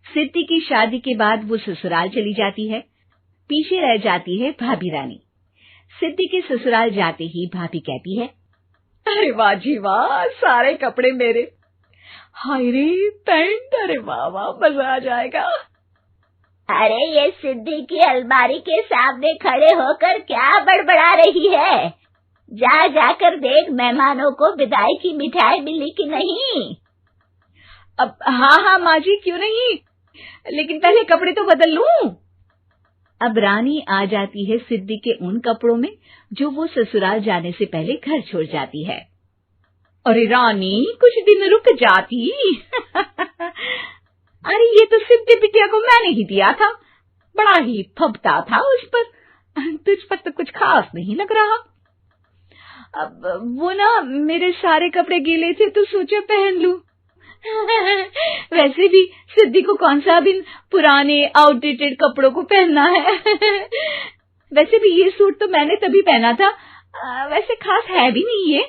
सिद्धि की शादी के बाद वो ससुराल चली जाती है। पीछे रह जाती है भाभी रानी। सिद्धि के ससुराल जाते ही भाभी कहती है, अरे वाह जी वाह, सारे कपड़े मेरे। हाय रे पैंट, अरे वाह वाह, मजा आ जाएगा। अरे ये सिद्धि की अलमारी के सामने खड़े होकर क्या बड़बड़ा रही है? जाकर देख मेहमानों को विदाई की मिठाई मिली कि नहीं। अब हाँ माँ जी, क्यों नहीं, लेकिन पहले कपड़े तो बदल लूं। अब रानी आ जाती है सिद्धि के उन कपड़ों में जो वो ससुराल जाने से पहले घर छोड़ जाती है। अरे रानी, कुछ दिन रुक जाती। अरे ये तो सिद्धि बिटिया को मैंने ही दिया था, बड़ा ही फबता था उस पर, तुझ पर तो कुछ खास नहीं लग रहा। अब वो ना मेरे सारे कपड़े गीले थे तो सोचा पहन लूं। वैसे भी सिद्धि को कौन सा भी पुराने आउटडेटेड कपड़ों को पहनना है। वैसे भी ये सूट तो मैंने तभी पहना था, वैसे खास है भी नहीं ये।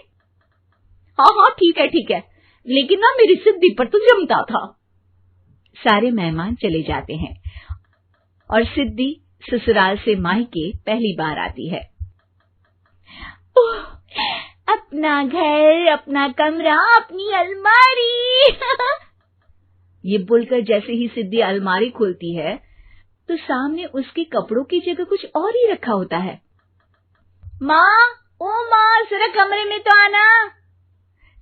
हाँ ठीक है, लेकिन ना मेरी सिद्धि पर तो जमता था। सारे मेहमान चले जाते हैं और सिद्धि ससुराल से मायके पहली बार आती है। अपना घर, अपना कमरा, अपनी अलमारी। ये बोलकर जैसे ही सिद्धि अलमारी खोलती है तो सामने उसके कपड़ों की जगह कुछ और ही रखा होता है। माँ, जरा कमरे में तो आना।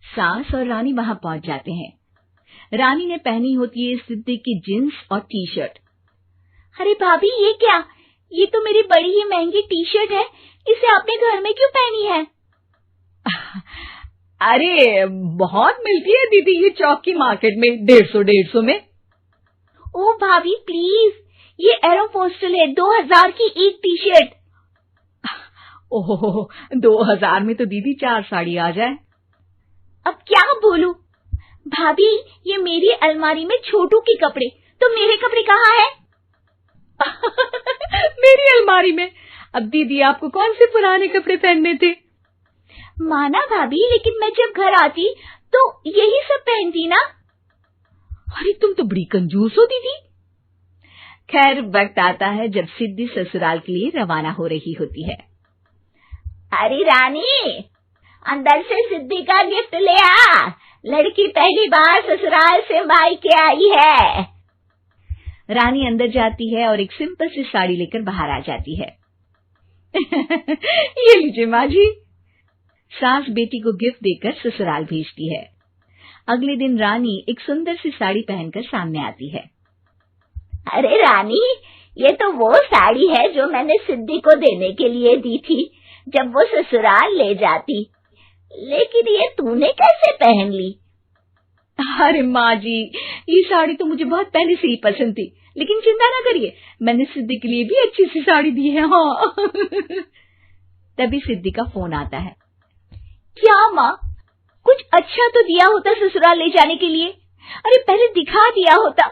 सास और रानी वहां पहुंच जाते हैं। रानी ने पहनी होती है सिद्धि की जींस और टी शर्ट। अरे भाभी, ये क्या? ये तो मेरी बड़ी ही महंगी टी शर्ट है, इसे आपने घर में क्यों पहनी है? अरे बहुत मिलती है दीदी ये चौक की मार्केट में, 150 में। ओ भाभी प्लीज, ये एरोपोस्टल है, 2000 की एक टी शर्ट। ओहो, 2000 में तो दीदी 4 साड़ी आ जाए। अब क्या बोलूं? भाभी, ये मेरी अलमारी में छोटू के कपड़े, तो मेरे कपड़े कहाँ हैं? मेरी अलमारी में? अब दीदी आपको कौन से पुराने कपड़े पहनने थे? माना भाभी, लेकिन मैं जब घर आती तो यही सब पहनती ना। अरे तुम तो बड़ी कंजूस हो दीदी। खैर, वक्त आता है जब सिद्धि ससुराल के लिए रवाना हो रही होती है। अरे रानी, अंदर से सिद्धि का गिफ्ट ले आ, लड़की पहली बार ससुराल से मायके आई है। रानी अंदर जाती है और एक सिंपल सी साड़ी लेकर बाहर आ जाती है। ये लीजिए माँ जी। सास बेटी को गिफ्ट देकर ससुराल भेजती है। अगले दिन रानी एक सुंदर सी साड़ी पहनकर सामने आती है। अरे रानी, ये तो वो साड़ी है जो मैंने सिद्धि को देने के लिए दी थी जब वो ससुराल ले जाती, लेकिन ये तूने कैसे पहन ली? अरे माँ जी, ये साड़ी तो मुझे बहुत पहले से ही पसंद थी, लेकिन चिंता ना करिए, मैंने सिद्धि के लिए भी अच्छी सी साड़ी दी है। हाँ। तभी सिद्धि का फोन आता है। क्या माँ, कुछ अच्छा तो दिया होता ससुराल ले जाने के लिए। अरे पहले दिखा दिया होता।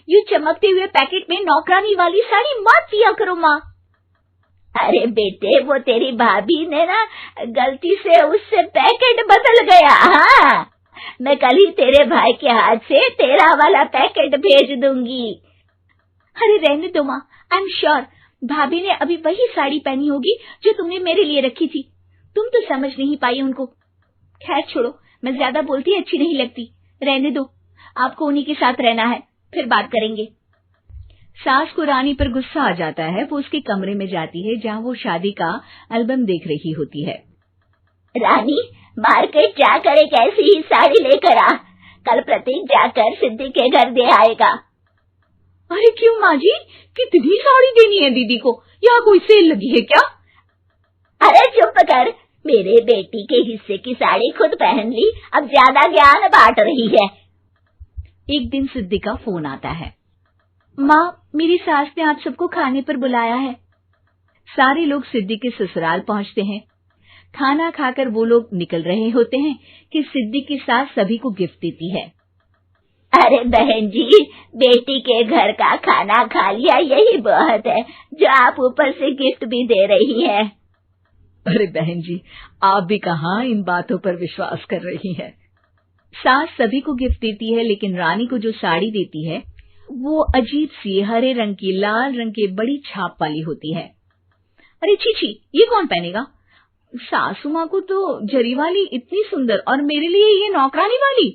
ये चमकते हुए पैकेट में नौकरानी वाली साड़ी मत दिया करो माँ। अरे बेटे, वो तेरी भाभी ने ना गलती से उससे पैकेट बदल गया। हाँ, मैं कल ही तेरे भाई के हाथ से तेरा वाला पैकेट भेज दूंगी। अरे रहने दो माँ, आई एम श्योर भाभी ने अभी वही साड़ी पहनी होगी जो तुमने मेरे लिए रखी थी। तुम तो समझ नहीं पाई उनको। खैर छोड़ो, मैं ज्यादा बोलती अच्छी नहीं लगती, रहने दो, आपको उन्हीं के साथ रहना है, फिर बात करेंगे। सास को रानी पर गुस्सा आ जाता है। वो उसके कमरे में जाती है जहाँ वो शादी का एल्बम देख रही होती है। रानी, मार्केट जाकर एक ऐसी ही साड़ी लेकर आ, कल प्रतीक जाकर सिद्धि के घर दे आएगा। अरे क्यों माँ जी, कितनी साड़ी देनी है दीदी को? यहाँ कोई सेल लगी है क्या? अरे चुप कर, मेरे बेटी के हिस्से की साड़ी खुद पहन ली, अब ज्यादा ज्ञान बांट रही है। एक दिन सिद्धि का फोन आता है। माँ, मेरी सास ने आप सबको खाने पर बुलाया है। सारे लोग सिद्धि के ससुराल पहुँचते हैं। खाना खाकर वो लोग निकल रहे होते हैं कि सिद्धि की सास सभी को गिफ्ट देती है। अरे बहन जी, बेटी के घर का खाना खा लिया, यही बहुत है जो आप ऊपर से गिफ्ट भी दे रही है। अरे बहन जी, आप भी कहाँ इन बातों पर विश्वास कर रही हैं। सास सभी को गिफ्ट देती है, लेकिन रानी को जो साड़ी देती है वो अजीब सी हरे रंग की लाल रंग के बड़ी छाप वाली होती है। अरे छी, ये कौन पहनेगा? सासू माँ को तो जरी वाली इतनी सुंदर, और मेरे लिए ये नौकरानी वाली।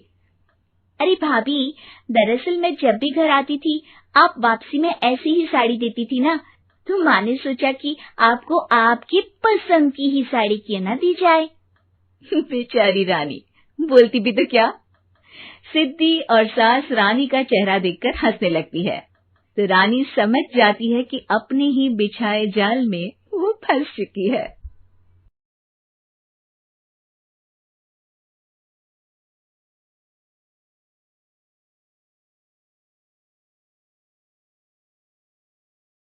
अरे भाभी, दरअसल मैं जब भी घर आती थी आप वापसी में ऐसी ही साड़ी देती थी ना, तो माँ ने सोचा कि आपको आपकी पसंद की ही साड़ी क्यों ना दी जाए। बेचारी रानी, बोलती भी तो क्या। सिद्धि और सास रानी का चेहरा देखकर हंसने लगती है, तो रानी समझ जाती है कि अपने ही बिछाए जाल में वो फंस चुकी है।